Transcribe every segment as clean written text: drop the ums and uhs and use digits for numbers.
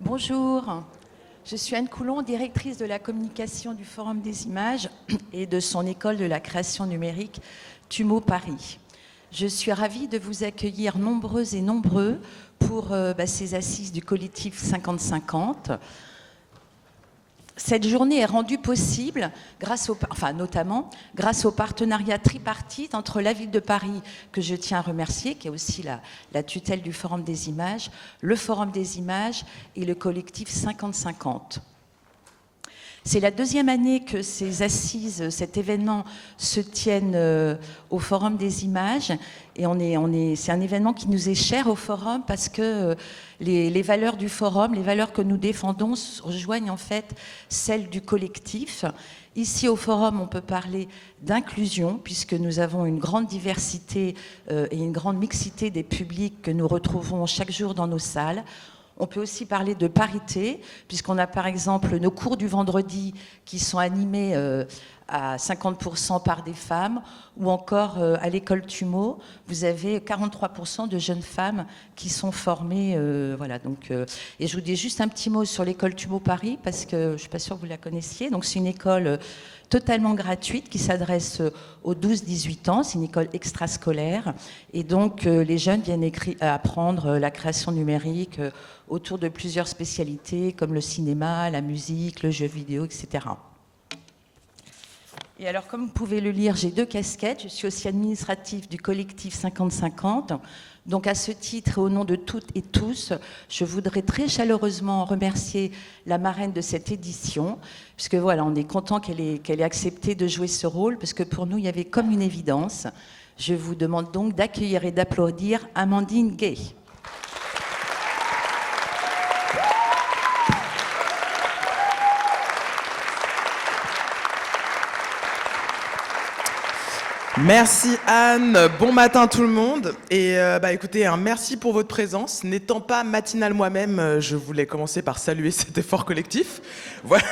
Bonjour, je suis Anne Coulon, directrice de la communication du Forum des images et de son école de la création numérique TUMO Paris. Je suis ravie de vous accueillir nombreuses et nombreux pour ces assises du collectif 50-50. Cette journée est rendue possible notamment grâce au partenariat tripartite entre la ville de Paris, que je tiens à remercier, qui est aussi la tutelle du Forum des images, le Forum des images et le collectif 50-50. C'est la deuxième année que ces assises, cet événement se tiennent au Forum des images. Et c'est un événement qui nous est cher au Forum parce que les valeurs du Forum, les valeurs que nous défendons rejoignent en fait celles du collectif. Ici au Forum, on peut parler d'inclusion puisque nous avons une grande diversité et une grande mixité des publics que nous retrouvons chaque jour dans nos salles. On peut aussi parler de parité, puisqu'on a par exemple nos cours du vendredi qui sont animés à 50% par des femmes, ou encore à l'école TUMO, vous avez 43% de jeunes femmes qui sont formées. Et je vous dis juste un petit mot sur l'école TUMO Paris, parce que je ne suis pas sûre que vous la connaissiez. Donc c'est une école totalement gratuite qui s'adresse aux 12-18 ans. C'est une école extrascolaire. Et donc les jeunes viennent apprendre la création numérique autour de plusieurs spécialités comme le cinéma, la musique, le jeu vidéo, etc. Et alors, comme vous pouvez le lire, j'ai deux casquettes. Je suis aussi administrative du collectif 50-50. Donc, à ce titre, et au nom de toutes et tous, je voudrais très chaleureusement remercier la marraine de cette édition, puisque voilà, on est content qu'elle ait accepté de jouer ce rôle, parce que pour nous, il y avait comme une évidence. Je vous demande donc d'accueillir et d'applaudir Amandine Gay. Merci Anne, bon matin tout le monde et écoutez, merci pour votre présence. N'étant pas matinale moi-même, je voulais commencer par saluer cet effort collectif. Voilà.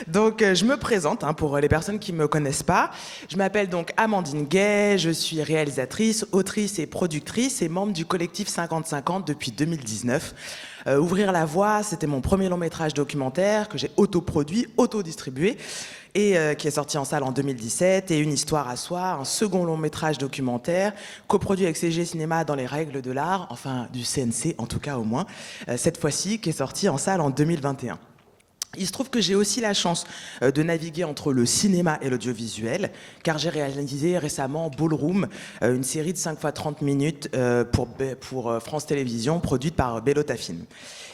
Donc je me présente pour les personnes qui ne me connaissent pas. Je m'appelle donc Amandine Gay, je suis réalisatrice, autrice et productrice et membre du collectif 50-50 depuis 2019. Ouvrir la voie, c'était mon premier long métrage documentaire que j'ai autoproduit, autodistribué et qui est sorti en salle en 2017, et Une histoire à soi, un second long métrage documentaire coproduit avec CG Cinéma dans les règles de l'art, enfin du CNC en tout cas au moins, cette fois-ci qui est sorti en salle en 2021. Il se trouve que j'ai aussi la chance de naviguer entre le cinéma et l'audiovisuel, car j'ai réalisé récemment Ballroom, une série de 5 fois 30 minutes pour France Télévisions, produite par Bellotafilm.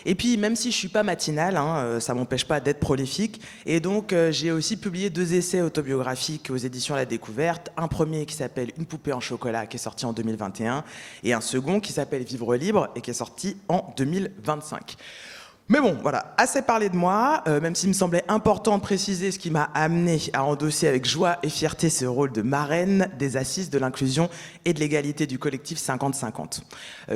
Et puis, même si je suis pas matinale, ça m'empêche pas d'être prolifique, et donc j'ai aussi publié 2 essais autobiographiques aux éditions La Découverte, un premier qui s'appelle Une poupée en chocolat, qui est sorti en 2021, et un second qui s'appelle Vivre libre, et qui est sorti en 2025. Mais bon, voilà, assez parlé de moi, même s'il me semblait important de préciser ce qui m'a amené à endosser avec joie et fierté ce rôle de marraine des assises de l'inclusion et de l'égalité du collectif 50-50.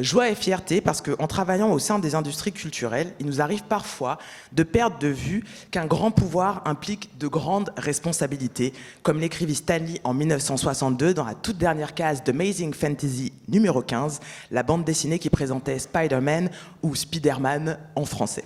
Joie et fierté parce qu'en travaillant au sein des industries culturelles, il nous arrive parfois de perdre de vue qu'un grand pouvoir implique de grandes responsabilités, comme l'écrivit Stanley en 1962 dans la toute dernière case d'Amazing Fantasy numéro 15, la bande dessinée qui présentait Spider-Man ou Spider-Man en français.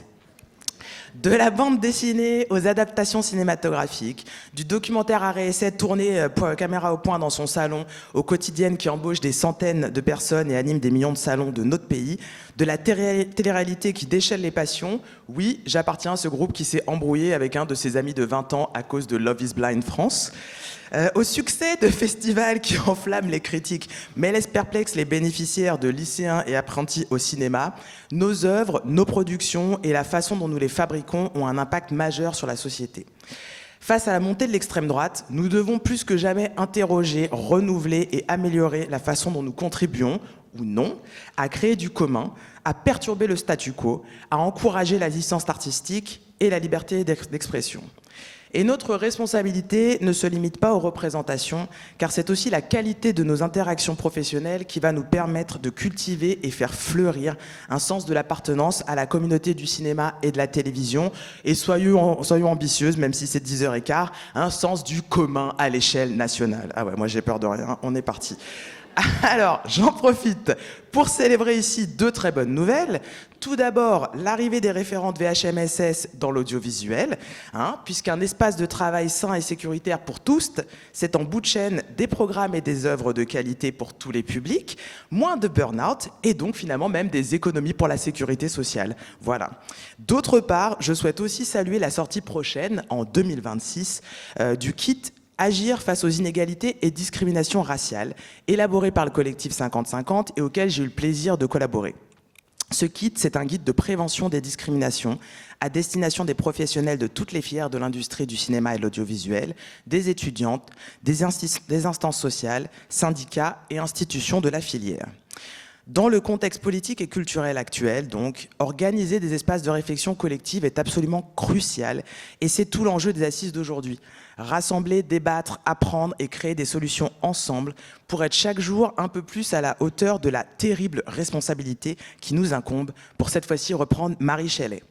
De la bande dessinée aux adaptations cinématographiques, du documentaire arrêt essai tourné caméra au point dans son salon, aux quotidiennes qui embauchent des centaines de personnes et animent des millions de salons de notre pays, de la télé-réalité qui déchaîne les passions. Oui, j'appartiens à ce groupe qui s'est embrouillé avec un de ses amis de 20 ans à cause de Love is Blind France. Au succès de festivals qui enflamment les critiques mais laissent perplexes les bénéficiaires de lycéens et apprentis au cinéma, nos œuvres, nos productions et la façon dont nous les fabriquons ont un impact majeur sur la société. Face à la montée de l'extrême droite, nous devons plus que jamais interroger, renouveler et améliorer la façon dont nous contribuons, ou non, à créer du commun, à perturber le statu quo, à encourager la licence artistique et la liberté d'expression. Et notre responsabilité ne se limite pas aux représentations, car c'est aussi la qualité de nos interactions professionnelles qui va nous permettre de cultiver et faire fleurir un sens de l'appartenance à la communauté du cinéma et de la télévision, et soyons ambitieuses, même si c'est 10h15, un sens du commun à l'échelle nationale. Ah ouais, moi j'ai peur de rien, on est parti. Alors, j'en profite pour célébrer ici 2 très bonnes nouvelles. Tout d'abord, l'arrivée des référentes VHMSS dans l'audiovisuel, puisqu'un espace de travail sain et sécuritaire pour tous, c'est en bout de chaîne des programmes et des œuvres de qualité pour tous les publics, moins de burn-out et donc finalement même des économies pour la sécurité sociale. Voilà. D'autre part, je souhaite aussi saluer la sortie prochaine, en 2026, du kit Agir face aux inégalités et discriminations raciales, élaboré par le collectif 50-50 et auquel j'ai eu le plaisir de collaborer. Ce kit, c'est un guide de prévention des discriminations à destination des professionnels de toutes les filières de l'industrie du cinéma et de l'audiovisuel, des étudiantes, des instances sociales, syndicats et institutions de la filière. Dans le contexte politique et culturel actuel, donc, organiser des espaces de réflexion collective est absolument crucial et c'est tout l'enjeu des assises d'aujourd'hui. Rassembler, débattre, apprendre et créer des solutions ensemble pour être chaque jour un peu plus à la hauteur de la terrible responsabilité qui nous incombe, pour cette fois-ci reprendre Marie Shelley.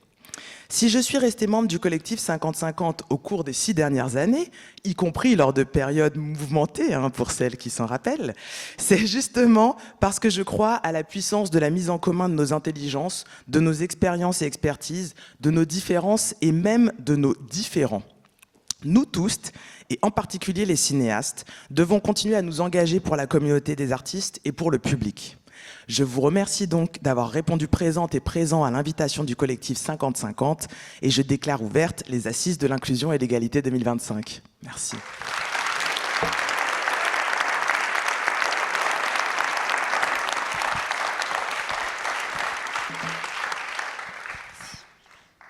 Si je suis restée membre du collectif 50-50 au cours des 6 dernières années, y compris lors de périodes mouvementées, pour celles qui s'en rappellent, c'est justement parce que je crois à la puissance de la mise en commun de nos intelligences, de nos expériences et expertises, de nos différences et même de nos différends. Nous tous, et en particulier les cinéastes, devons continuer à nous engager pour la communauté des artistes et pour le public. Je vous remercie donc d'avoir répondu présente et présent à l'invitation du collectif 50-50 et je déclare ouvertes les assises de l'inclusion et l'égalité 2025. Merci.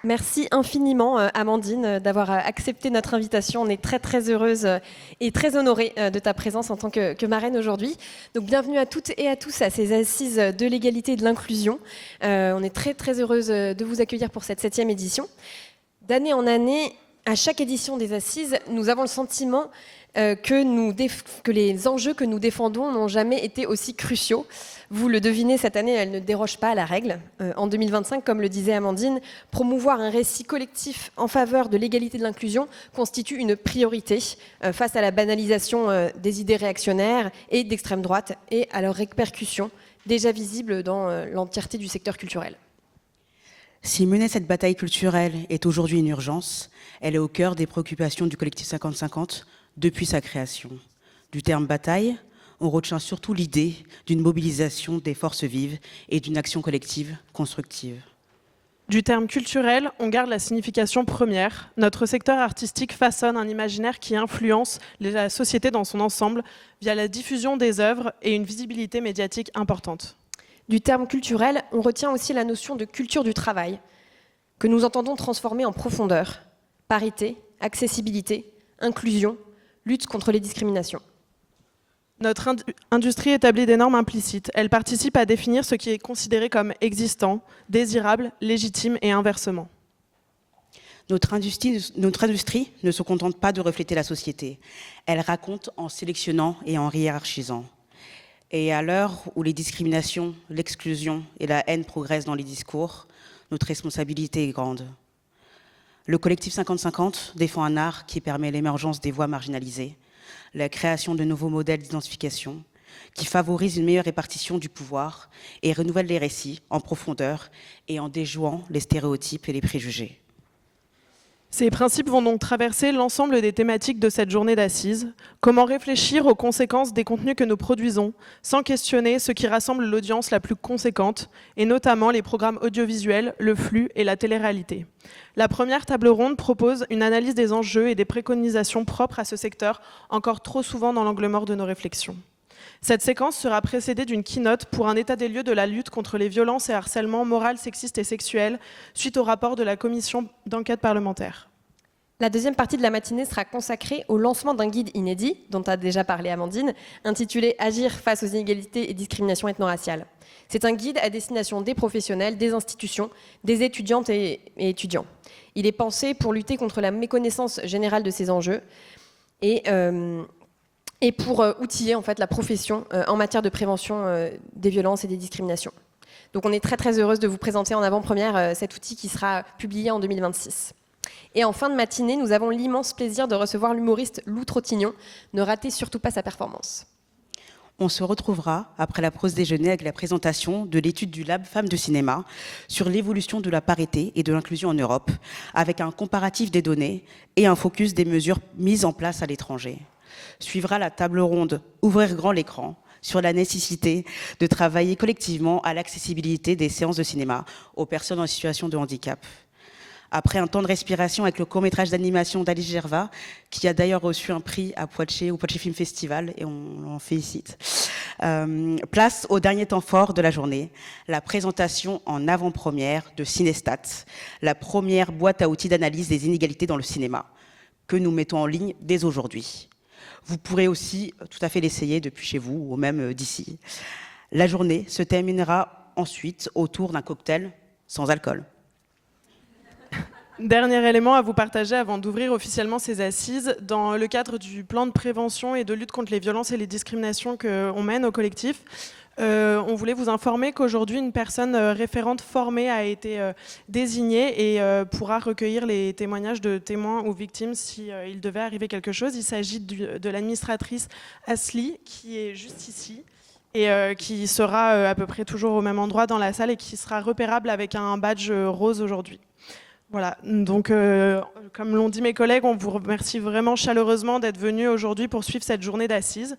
Merci infiniment, Amandine, d'avoir accepté notre invitation. On est très, très heureuse et très honorée de ta présence en tant que marraine aujourd'hui. Donc, bienvenue à toutes et à tous à ces assises de l'égalité et de l'inclusion. On est très, très heureuse de vous accueillir pour cette 7e édition. D'année en année, à chaque édition des assises, nous avons le sentiment que les enjeux que nous défendons n'ont jamais été aussi cruciaux. Vous le devinez, cette année, elle ne déroge pas à la règle. En 2025, comme le disait Amandine, promouvoir un récit collectif en faveur de l'égalité et de l'inclusion constitue une priorité face à la banalisation des idées réactionnaires et d'extrême droite et à leurs répercussions déjà visibles dans l'entièreté du secteur culturel. Si mener cette bataille culturelle est aujourd'hui une urgence, elle est au cœur des préoccupations du collectif 50-50 depuis sa création. Du terme bataille, on retient surtout l'idée d'une mobilisation des forces vives et d'une action collective constructive. Du terme culturel, on garde la signification première. Notre secteur artistique façonne un imaginaire qui influence la société dans son ensemble via la diffusion des œuvres et une visibilité médiatique importante. Du terme culturel, on retient aussi la notion de culture du travail, que nous entendons transformer en profondeur. Parité, accessibilité, inclusion, lutte contre les discriminations. Notre industrie établit des normes implicites. Elle participe à définir ce qui est considéré comme existant, désirable, légitime et inversement. Notre industrie ne se contente pas de refléter la société. Elle raconte en sélectionnant et en hiérarchisant. Et à l'heure où les discriminations, l'exclusion et la haine progressent dans les discours, notre responsabilité est grande. Le collectif 50-50 défend un art qui permet l'émergence des voix marginalisées, la création de nouveaux modèles d'identification, qui favorise une meilleure répartition du pouvoir et renouvelle les récits en profondeur et en déjouant les stéréotypes et les préjugés. Ces principes vont donc traverser l'ensemble des thématiques de cette journée d'assises. Comment réfléchir aux conséquences des contenus que nous produisons, sans questionner ce qui rassemble l'audience la plus conséquente, et notamment les programmes audiovisuels, le flux et la télé-réalité. La première table ronde propose une analyse des enjeux et des préconisations propres à ce secteur, encore trop souvent dans l'angle mort de nos réflexions. Cette séquence sera précédée d'une keynote pour un état des lieux de la lutte contre les violences et harcèlements moral, sexistes et sexuels suite au rapport de la commission d'enquête parlementaire. La deuxième partie de la matinée sera consacrée au lancement d'un guide inédit, dont a déjà parlé Amandine, intitulé « Agir face aux inégalités et discriminations ethno-raciales ». C'est un guide à destination des professionnels, des institutions, des étudiantes et étudiants. Il est pensé pour lutter contre la méconnaissance générale de ces enjeux et pour outiller en fait, la profession en matière de prévention des violences et des discriminations. Donc on est très très heureuse de vous présenter en avant-première cet outil qui sera publié en 2026. Et en fin de matinée, nous avons l'immense plaisir de recevoir l'humoriste Lou Trottignon. Ne ratez surtout pas sa performance. On se retrouvera après la pause déjeuner avec la présentation de l'étude du Lab Femmes de Cinéma sur l'évolution de la parité et de l'inclusion en Europe, avec un comparatif des données et un focus des mesures mises en place à l'étranger. Suivra la table ronde « Ouvrir grand l'écran » sur la nécessité de travailler collectivement à l'accessibilité des séances de cinéma aux personnes en situation de handicap. Après un temps de respiration avec le court-métrage d'animation d'Alice Gervais, qui a d'ailleurs reçu un prix à Poitiers, au Poitiers Film Festival, et on l'en félicite. Place au dernier temps fort de la journée, la présentation en avant-première de Cinestat, la première boîte à outils d'analyse des inégalités dans le cinéma, que nous mettons en ligne dès aujourd'hui. Vous pourrez aussi tout à fait l'essayer depuis chez vous, ou même d'ici. La journée se terminera ensuite autour d'un cocktail sans alcool. Dernier élément à vous partager avant d'ouvrir officiellement ces assises. Dans le cadre du plan de prévention et de lutte contre les violences et les discriminations qu'on mène au collectif, on voulait vous informer qu'aujourd'hui, une personne référente formée a été désignée et pourra recueillir les témoignages de témoins ou victimes s'il devait arriver quelque chose. Il s'agit de l'administratrice Asli, qui est juste ici, et qui sera à peu près toujours au même endroit dans la salle et qui sera repérable avec un badge rose aujourd'hui. Voilà, donc comme l'ont dit mes collègues, on vous remercie vraiment chaleureusement d'être venus aujourd'hui pour suivre cette journée d'assises.